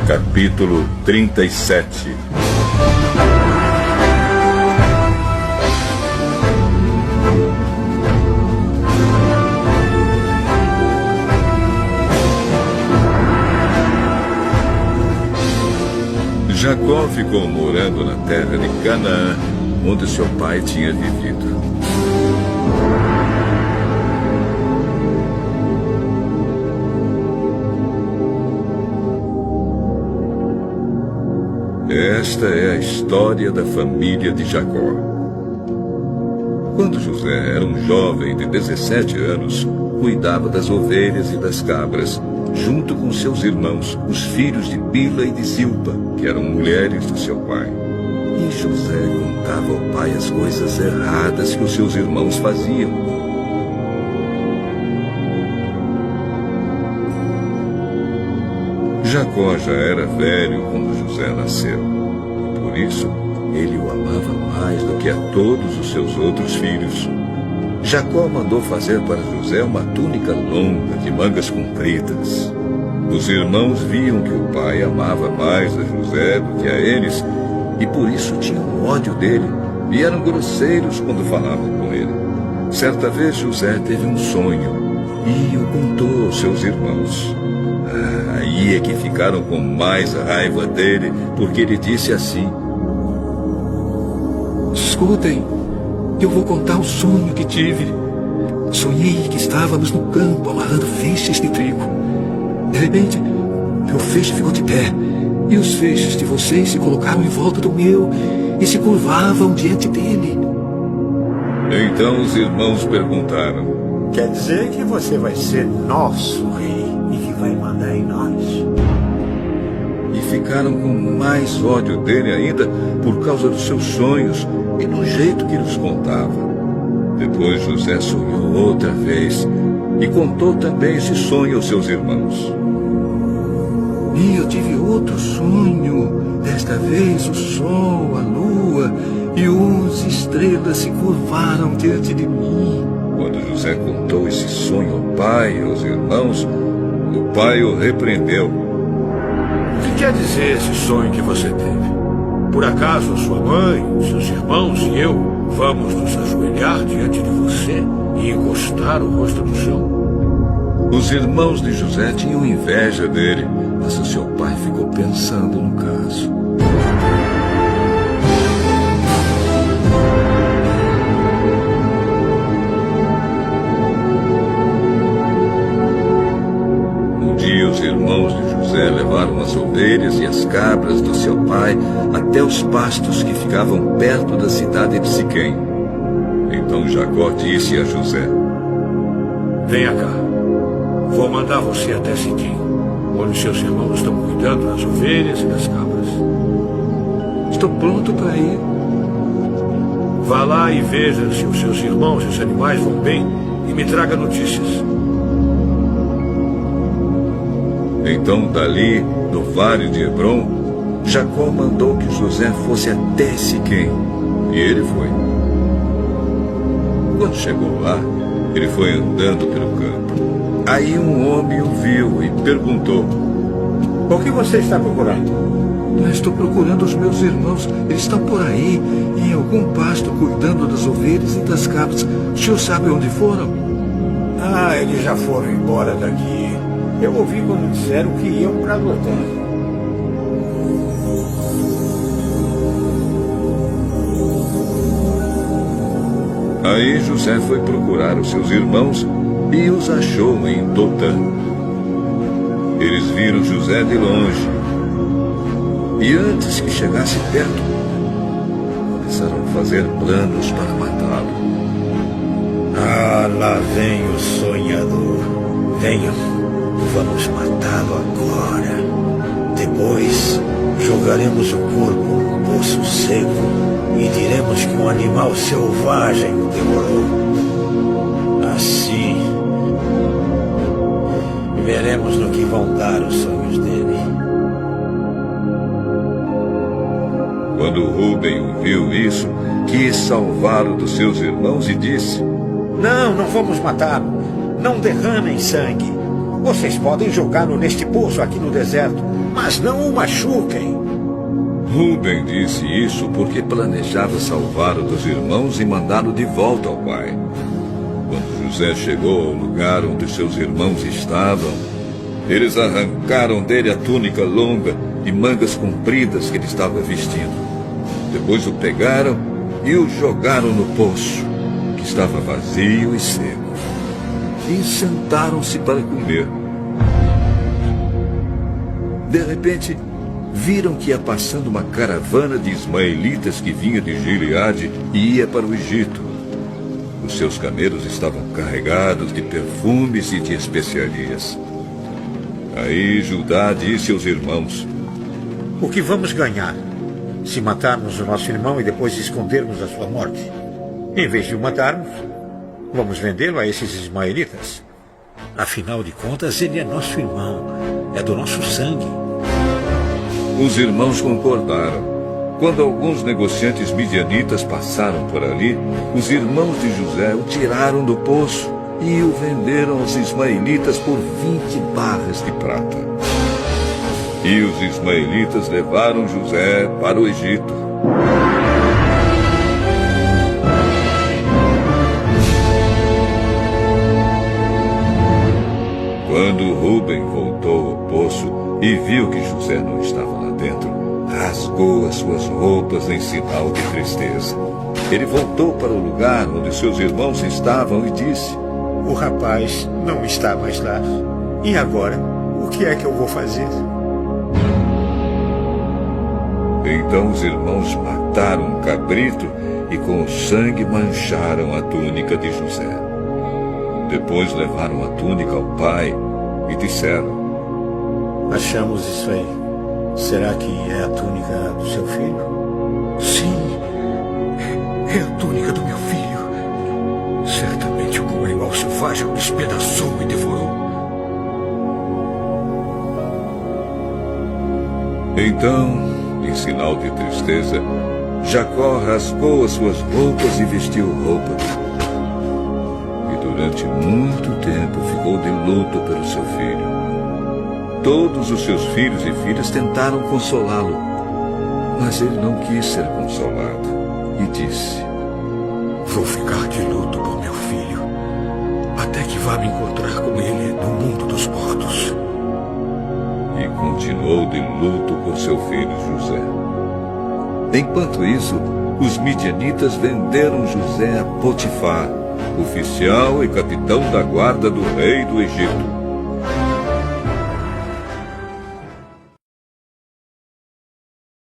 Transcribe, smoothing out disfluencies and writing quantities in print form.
Capítulo 37. Jacó ficou morando na terra de Canaã, onde seu pai tinha vivido. Esta é a história da família de Jacó. Quando José era um jovem de 17 anos, cuidava das ovelhas e das cabras, junto com seus irmãos, os filhos de Bila e de Zilpa, que eram mulheres do seu pai. E José contava ao pai as coisas erradas que os seus irmãos faziam. Jacó já era velho quando José nasceu. E por isso, ele o amava mais do que a todos os seus outros filhos. Jacó mandou fazer para José uma túnica longa de mangas compridas. Os irmãos viam que o pai amava mais a José do que a eles, e por isso tinham ódio dele e eram grosseiros quando falavam com ele. Certa vez José teve um sonho e o contou aos seus irmãos. Aí é que ficaram com mais raiva dele, porque ele disse assim: escutem, eu vou contar o sonho que tive. Sonhei que estávamos no campo amarrando feixes de trigo. De repente, meu feixe ficou de pé, e os feixes de vocês se colocaram em volta do meu e se curvavam diante dele. Então os irmãos perguntaram: quer dizer que você vai ser nosso rei e que vai mandar em nós? E ficaram com mais ódio dele ainda por causa dos seus sonhos e do jeito que nos contava. Depois José sonhou outra vez e contou também esse sonho aos seus irmãos. E eu tive outro sonho. Desta vez o sol, a lua e 11 estrelas se curvaram diante de mim. Quando José contou esse sonho ao pai e aos irmãos, o pai o repreendeu. O que quer dizer esse sonho que você teve? Por acaso sua mãe, seus irmãos e eu vamos nos ajoelhar diante de você e encostar o rosto no chão? Os irmãos de José tinham inveja dele, mas o seu pai ficou pensando no caso. Um dia os irmãos de José levaram as ovelhas e as cabras do seu pai até os pastos que ficavam perto da cidade de Siquém. Então Jacó disse a José: venha cá, vou mandar você até Siquém, onde seus irmãos estão cuidando das ovelhas e das cabras. Estou pronto para ir. Vá lá e veja se os seus irmãos e os animais vão bem e me traga notícias. Então, dali, do vale de Hebrom, Jacó mandou que José fosse até Siquém, e ele foi. Quando chegou lá, ele foi andando pelo campo. Aí um homem o viu e perguntou: o que você está procurando? Eu estou procurando os meus irmãos. Eles estão por aí, em algum pasto, cuidando das ovelhas e das cabras. O senhor sabe onde foram? Eles já foram embora daqui. Eu ouvi quando disseram que iam para Dotã. Aí José foi procurar os seus irmãos e os achou em Dotã. Eles viram José de longe. E antes que chegasse perto, começaram a fazer planos para matá-lo. Lá vem o sonhador. Venham, vamos matá-lo agora. Depois, jogaremos o corpo num poço seco e diremos que um animal selvagem o devorou. Assim, veremos no que vão dar os sonhos dele. Quando Rúben ouviu isso, quis salvá-lo dos seus irmãos e disse: não vamos matá-lo. Não derramem sangue. Vocês podem jogá-lo neste poço aqui no deserto. mas não o machuquem. Rúben disse isso porque planejava salvá-lo dos irmãos e mandá-lo de volta ao pai. Quando José chegou ao lugar onde seus irmãos estavam, eles arrancaram dele a túnica longa e mangas compridas que ele estava vestindo. Depois o pegaram e o jogaram no poço, que estava vazio e seco. E sentaram-se para comer. De repente, viram que ia passando uma caravana de ismaelitas que vinha de Gileade e ia para o Egito. Os seus camelos estavam carregados de perfumes e de especiarias. Aí Judá disse aos irmãos: O que vamos ganhar se matarmos o nosso irmão e depois escondermos a sua morte? Em vez de o matarmos, vamos vendê-lo a esses ismaelitas. Afinal de contas, ele é nosso irmão, é do nosso sangue. Os irmãos concordaram. Quando alguns negociantes midianitas passaram por ali, os irmãos de José o tiraram do poço e o venderam aos ismaelitas por 20 barras de prata. E os ismaelitas levaram José para o Egito. Quando Rúben voltou ao poço e viu que José não estava lá dentro, rasgou as suas roupas em sinal de tristeza. Ele voltou para o lugar onde seus irmãos estavam e disse: O rapaz não está mais lá. E agora, o que é que eu vou fazer? Então os irmãos mataram um cabrito e com o sangue mancharam a túnica de José. Depois levaram a túnica ao pai e disseram: Achamos isso aí. Será que é a túnica do seu filho? Sim, é a túnica do meu filho. Certamente algum animal selvagem o despedaçou e devorou. Então, em sinal de tristeza, Jacó rasgou as suas roupas e vestiu roupa de luto. E durante muito tempo ficou de luto pelo seu filho. Todos os seus filhos e filhas tentaram consolá-lo, mas ele não quis ser consolado e disse: Vou ficar de luto por meu filho, até que vá me encontrar com ele no mundo dos mortos. E continuou de luto por seu filho José. Enquanto isso, os midianitas venderam José a Potifar, oficial e capitão da guarda do rei do Egito.